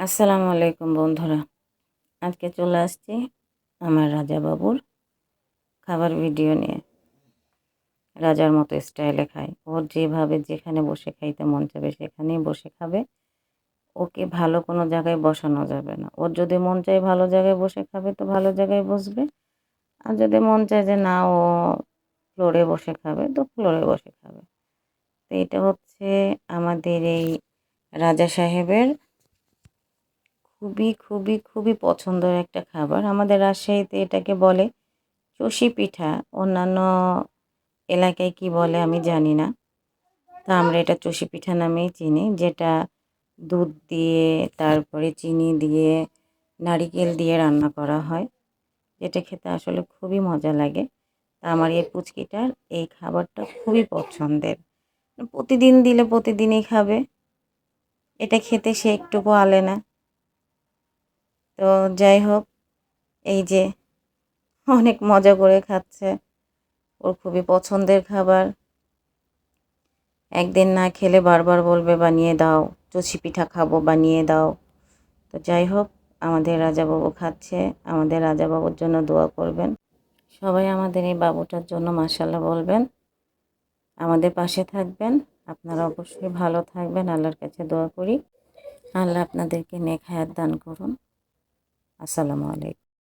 আসসালামু আলাইকুম বন্ধুরা। আজকে চলে আসছি আমার রাজা বাবুর খাবার ভিডিও নিয়ে। রাজার মতো স্টাইলে খায়। ওর যেভাবে যেখানে বসে খাইতে মন চাবে সেখানেই বসে খাবে। ওকে ভালো কোনো জায়গায় বসানো যাবে না। ওর যদি মন চায় ভালো জায়গায় বসে খাবে তো ভালো জায়গায় বসবে। আর যদি মন চায় যে না ও ফ্লোরে বসে খাবে তো ফ্লোরে বসে খাবে। তো এটা হচ্ছে আমাদের এই রাজা সাহেবের খুবই খুবই খুবই পছন্দের একটা খাবার। আমাদের রাজশাহীতে এটাকে বলে চষি পিঠা। অন্যান্য এলাকায় কি বলে আমি জানি না। তা আমরা এটা চষি পিঠা নামেই চিনি, যেটা দুধ দিয়ে তারপরে চিনি দিয়ে নারিকেল দিয়ে রান্না করা হয়, যেটা খেতে আসলে খুবই মজা লাগে। তা আমার এই পুচকিটার এই খাবারটা খুবই পছন্দের। প্রতিদিন দিলে প্রতিদিনই খাবে। এটা খেতে সে একটুকু আলে না। তো যাই হোক, এই যে অনেক মজা করে খাচ্ছে। ওর খুবই পছন্দের খাবার। একদিন না খেলে বারবার বলবে বানিয়ে দাও, চষি পিঠা খাবো, বানিয়ে দাও। তো যাই হোক, আমাদের রাজাবাবু খাচ্ছে। আমাদের রাজাবাবুর জন্য দোয়া করবেন। সবাই আমাদের এই বাবুটার জন্য মাশাআল্লাহ বলবেন। আমাদের পাশে থাকবেন। আপনারা অবশ্যই ভালো থাকবেন। আল্লাহর কাছে দোয়া করি আল্লাহ আপনাদেরকে নেক হায়াত দান করুন। আসসালামু আলাইকুম।